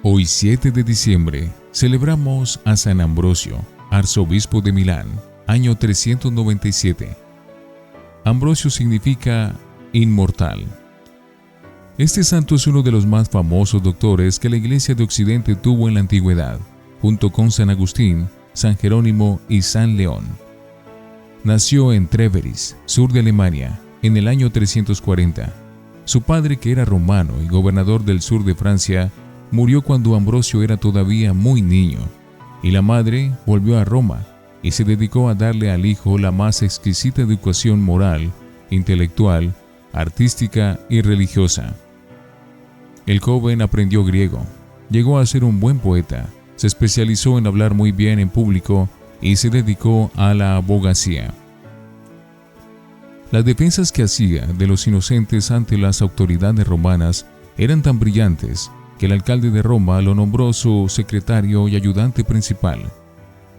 Hoy 7 de diciembre celebramos a San Ambrosio, arzobispo de Milán, año 397. Ambrosio significa inmortal. Este santo es uno de los más famosos doctores que la Iglesia de Occidente tuvo en la antigüedad, junto con San Agustín, San Jerónimo y San León. Nació en Treveris, sur de Alemania, en el año 340. Su padre, que era romano y gobernador del sur de Francia, murió cuando Ambrosio era todavía muy niño, y la madre volvió a Roma y se dedicó a darle al hijo la más exquisita educación moral, intelectual, artística y religiosa. El joven aprendió griego, llegó a ser un buen poeta, se especializó en hablar muy bien en público y se dedicó a la abogacía. Las defensas que hacía de los inocentes ante las autoridades romanas eran tan brillantes que el alcalde de Roma lo nombró su secretario y ayudante principal,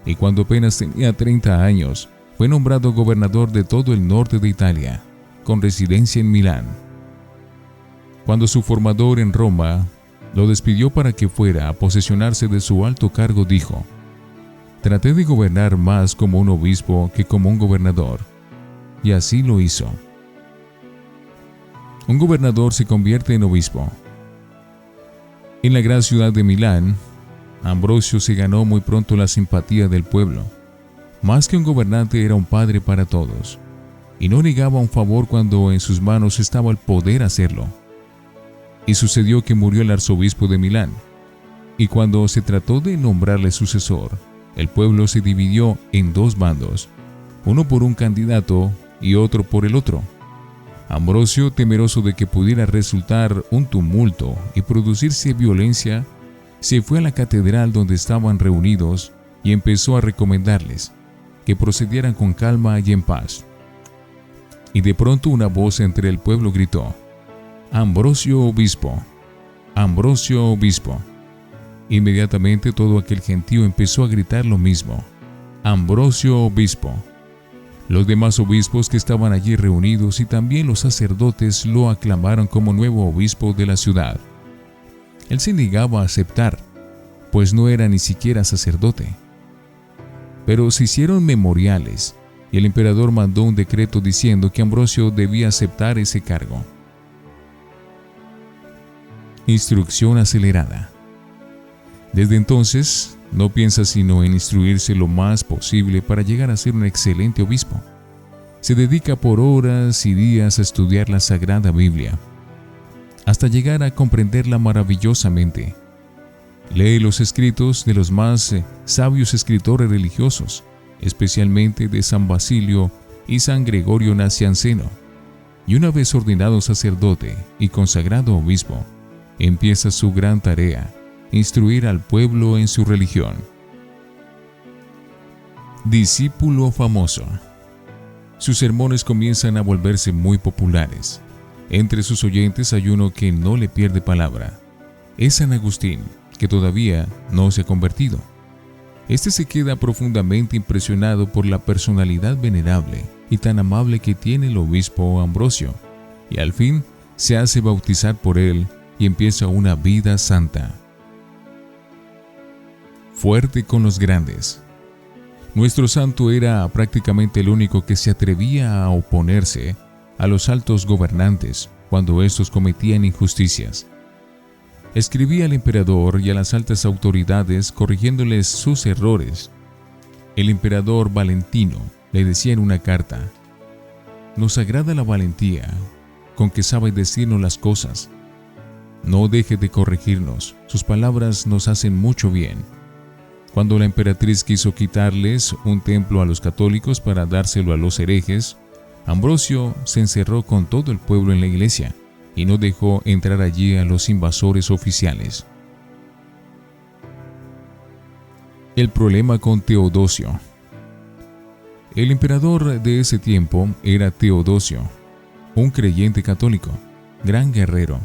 y cuando apenas tenía 30 años, fue nombrado gobernador de todo el norte de Italia, con residencia en Milán. Cuando su formador en Roma lo despidió para que fuera a posesionarse de su alto cargo, dijo: «Traté de gobernar más como un obispo que como un gobernador», y así lo hizo. Un gobernador se convierte en obispo. En la gran ciudad de Milán, Ambrosio se ganó muy pronto la simpatía del pueblo. Más que un gobernante, era un padre para todos, y no negaba un favor cuando en sus manos estaba el poder hacerlo. Y sucedió que murió el arzobispo de Milán, y cuando se trató de nombrarle sucesor, el pueblo se dividió en dos bandos, uno por un candidato y otro por el otro. Ambrosio, temeroso de que pudiera resultar un tumulto y producirse violencia, se fue a la catedral donde estaban reunidos y empezó a recomendarles que procedieran con calma y en paz. Y de pronto una voz entre el pueblo gritó: «Ambrosio obispo, Ambrosio obispo». Inmediatamente todo aquel gentío empezó a gritar lo mismo: «Ambrosio obispo». Los demás obispos que estaban allí reunidos y también los sacerdotes lo aclamaron como nuevo obispo de la ciudad. Él se negaba a aceptar, pues no era ni siquiera sacerdote. Pero se hicieron memoriales y el emperador mandó un decreto diciendo que Ambrosio debía aceptar ese cargo. Instrucción acelerada. Desde entonces, no piensa sino en instruirse lo más posible para llegar a ser un excelente obispo. Se dedica por horas y días a estudiar la Sagrada Biblia, hasta llegar a comprenderla maravillosamente. Lee los escritos de los más sabios escritores religiosos, especialmente de San Basilio y San Gregorio Nacianceno, y una vez ordenado sacerdote y consagrado obispo, empieza su gran tarea: instruir al pueblo en su religión. Discípulo famoso. Sus sermones comienzan a volverse muy populares. Entre sus oyentes hay uno que no le pierde palabra. Es San Agustín, que todavía no se ha convertido. Este se queda profundamente impresionado por la personalidad venerable y tan amable que tiene el obispo Ambrosio, y al fin se hace bautizar por él y empieza una vida santa. Fuerte con los grandes. Nuestro santo era prácticamente el único que se atrevía a oponerse a los altos gobernantes cuando estos cometían injusticias. Escribía al emperador y a las altas autoridades corrigiéndoles sus errores. El emperador Valentino le decía en una carta: «Nos agrada la valentía con que sabe decirnos las cosas. No deje de corregirnos, sus palabras nos hacen mucho bien». Cuando la emperatriz quiso quitarles un templo a los católicos para dárselo a los herejes, Ambrosio se encerró con todo el pueblo en la iglesia y no dejó entrar allí a los invasores oficiales. El problema con Teodosio. El emperador de ese tiempo era Teodosio, un creyente católico, gran guerrero,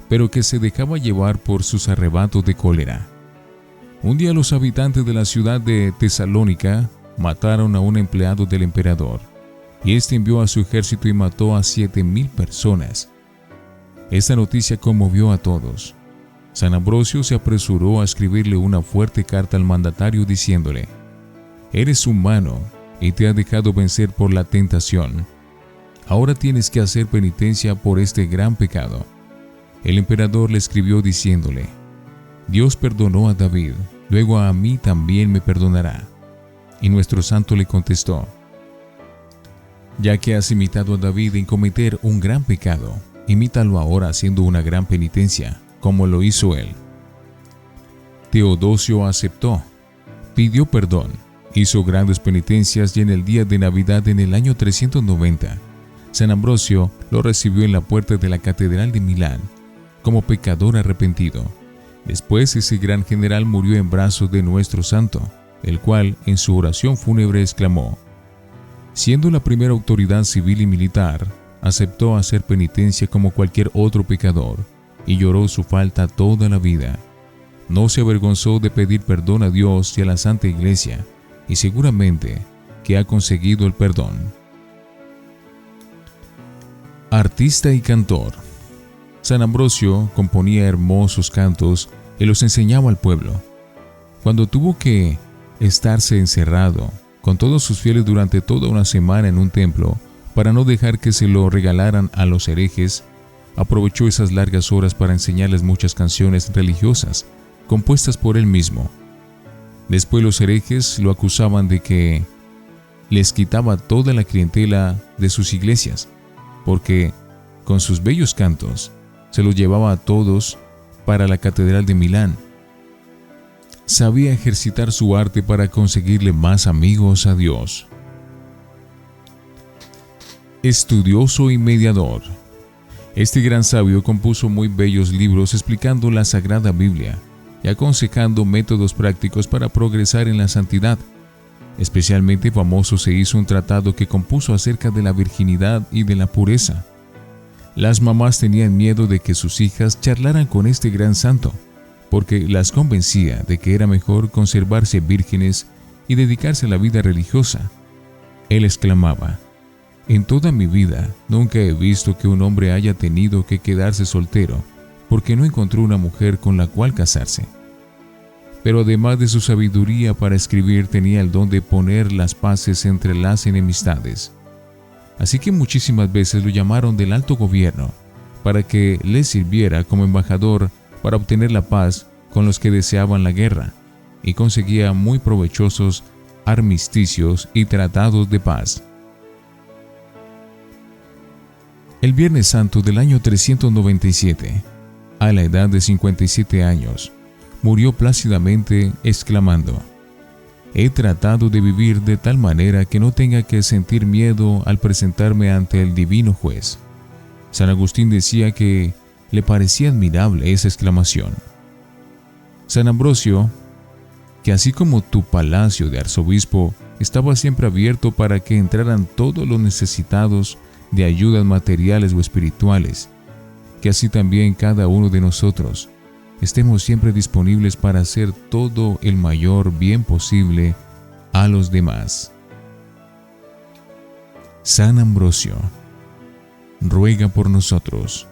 pero que se dejaba llevar por sus arrebatos de cólera. Un día los habitantes de la ciudad de Tesalónica mataron a un empleado del emperador, y este envió a su ejército y mató a 7,000 personas. Esta noticia conmovió a todos. San Ambrosio se apresuró a escribirle una fuerte carta al mandatario diciéndole: «Eres humano y te has dejado vencer por la tentación. Ahora tienes que hacer penitencia por este gran pecado». El emperador le escribió diciéndole: «Dios perdonó a David, luego a mí también me perdonará». Y nuestro santo le contestó: «Ya que has imitado a David en cometer un gran pecado, imítalo ahora haciendo una gran penitencia, como lo hizo él». Teodosio aceptó, pidió perdón, hizo grandes penitencias y en el día de Navidad en el año 390, San Ambrosio lo recibió en la puerta de la Catedral de Milán como pecador arrepentido. Después ese gran general murió en brazos de nuestro santo, el cual en su oración fúnebre exclamó: «Siendo la primera autoridad civil y militar, aceptó hacer penitencia como cualquier otro pecador y lloró su falta toda la vida. No se avergonzó de pedir perdón a Dios y a la Santa Iglesia, y seguramente que ha conseguido el perdón». Artista y cantor. San Ambrosio componía hermosos cantos y los enseñaba al pueblo. Cuando tuvo que estarse encerrado con todos sus fieles durante toda una semana en un templo para no dejar que se lo regalaran a los herejes, aprovechó esas largas horas para enseñarles muchas canciones religiosas compuestas por él mismo. Después los herejes lo acusaban de que les quitaba toda la clientela de sus iglesias, porque con sus bellos cantos se los llevaba a todos para la Catedral de Milán. Sabía ejercitar su arte para conseguirle más amigos a Dios. Estudioso y mediador. Este gran sabio compuso muy bellos libros explicando la Sagrada Biblia y aconsejando métodos prácticos para progresar en la santidad. Especialmente famoso se hizo un tratado que compuso acerca de la virginidad y de la pureza. Las mamás tenían miedo de que sus hijas charlaran con este gran santo, porque las convencía de que era mejor conservarse vírgenes y dedicarse a la vida religiosa. Él exclamaba: «En toda mi vida nunca he visto que un hombre haya tenido que quedarse soltero porque no encontró una mujer con la cual casarse». Pero además de su sabiduría para escribir, tenía el don de poner las paces entre las enemistades. Así que muchísimas veces lo llamaron del alto gobierno para que les sirviera como embajador para obtener la paz con los que deseaban la guerra, y conseguía muy provechosos armisticios y tratados de paz. El Viernes Santo del año 397, a la edad de 57 años, murió plácidamente exclamando: «He tratado de vivir de tal manera que no tenga que sentir miedo al presentarme ante el divino juez». San Agustín decía que le parecía admirable esa exclamación. San Ambrosio, que así como tu palacio de arzobispo estaba siempre abierto para que entraran todos los necesitados de ayudas materiales o espirituales, que así también cada uno de nosotros estemos siempre disponibles para hacer todo el mayor bien posible a los demás. San Ambrosio, ruega por nosotros.